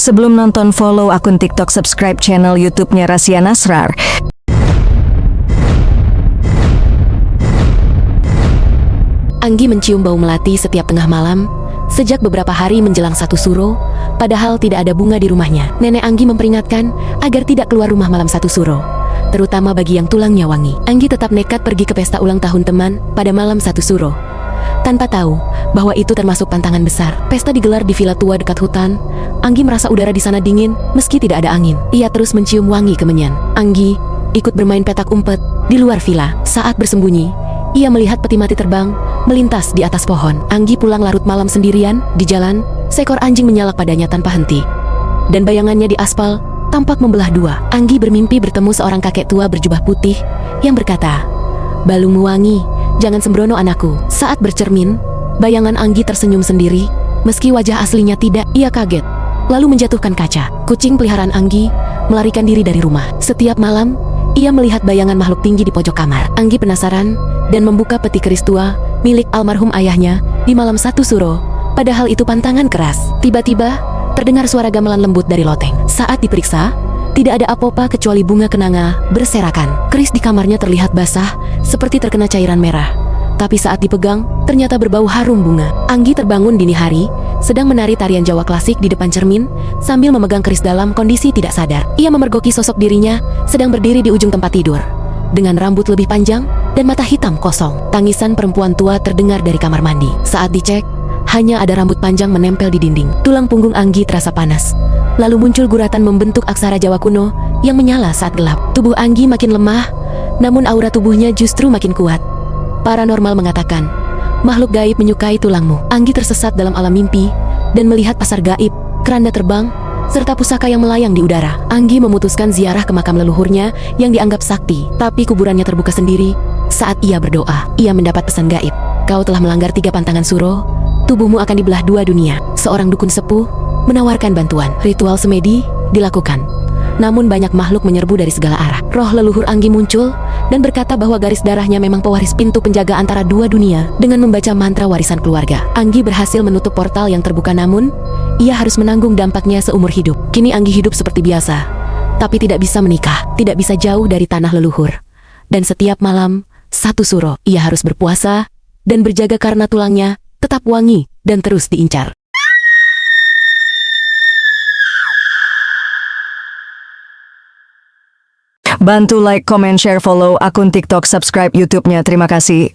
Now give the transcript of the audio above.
Sebelum nonton, follow akun TikTok, subscribe channel YouTube-nya Rasya Nasrar. Anggi mencium bau melati setiap tengah malam, sejak beberapa hari menjelang 1 Suro, padahal tidak ada bunga di rumahnya. Nenek Anggi memperingatkan agar tidak keluar rumah malam 1 Suro, terutama bagi yang tulangnya wangi. Anggi tetap nekat pergi ke pesta ulang tahun teman pada malam 1 Suro, tanpa tahu bahwa itu termasuk tantangan besar. Pesta digelar di villa tua dekat hutan. Anggi merasa udara di sana dingin meski tidak ada angin. Ia terus mencium wangi kemenyan. Anggi ikut bermain petak umpet di luar villa. Saat bersembunyi, ia melihat peti mati terbang melintas di atas pohon. Anggi pulang larut malam sendirian di jalan. Seekor anjing menyalak padanya tanpa henti, dan bayangannya di aspal tampak membelah dua. Anggi bermimpi bertemu seorang kakek tua berjubah putih yang berkata, "Balungmu wangi, jangan sembrono anakku." Saat bercermin, bayangan Anggi tersenyum sendiri, meski wajah aslinya tidak. Ia kaget, lalu menjatuhkan kaca. Kucing peliharaan Anggi melarikan diri dari rumah. Setiap malam, ia melihat bayangan makhluk tinggi di pojok kamar. Anggi penasaran dan membuka peti keris tua milik almarhum ayahnya di malam 1 Suro. Padahal itu pantangan keras. Tiba-tiba, terdengar suara gamelan lembut dari loteng. Saat diperiksa, tidak ada apa-apa kecuali bunga kenanga berserakan. Keris di kamarnya terlihat basah, seperti terkena cairan merah. Tapi saat dipegang, ternyata berbau harum bunga. Anggi terbangun dini hari, sedang menari tarian Jawa klasik di depan cermin, sambil memegang keris dalam kondisi tidak sadar. Ia memergoki sosok dirinya, sedang berdiri di ujung tempat tidur, dengan rambut lebih panjang dan mata hitam kosong. Tangisan perempuan tua terdengar dari kamar mandi. Saat dicek, hanya ada rambut panjang menempel di dinding. Tulang punggung Anggi terasa panas. Lalu muncul guratan membentuk aksara Jawa kuno yang menyala saat gelap. Tubuh Anggi makin lemah, namun aura tubuhnya justru makin kuat. Paranormal mengatakan, makhluk gaib menyukai tulangmu. Anggi tersesat dalam alam mimpi dan melihat pasar gaib, keranda terbang, serta pusaka yang melayang di udara. Anggi memutuskan ziarah ke makam leluhurnya yang dianggap sakti, tapi kuburannya terbuka sendiri. Saat ia berdoa, ia mendapat pesan gaib. "Kau telah melanggar 3 pantangan Suro, tubuhmu akan dibelah 2 dunia." Seorang dukun sepuh menawarkan bantuan. Ritual semedi dilakukan, namun banyak makhluk menyerbu dari segala arah. Roh leluhur Anggi muncul dan berkata bahwa garis darahnya memang pewaris pintu penjaga antara 2 dunia. Dengan membaca mantra warisan keluarga, Anggi berhasil menutup portal yang terbuka, namun ia harus menanggung dampaknya seumur hidup. Kini Anggi hidup seperti biasa, tapi tidak bisa menikah, tidak bisa jauh dari tanah leluhur. Dan setiap malam 1 Suro, ia harus berpuasa dan berjaga karena tulangnya tetap wangi dan terus diincar. Bantu like, comment, share, follow akun TikTok, subscribe YouTube-nya. Terima kasih.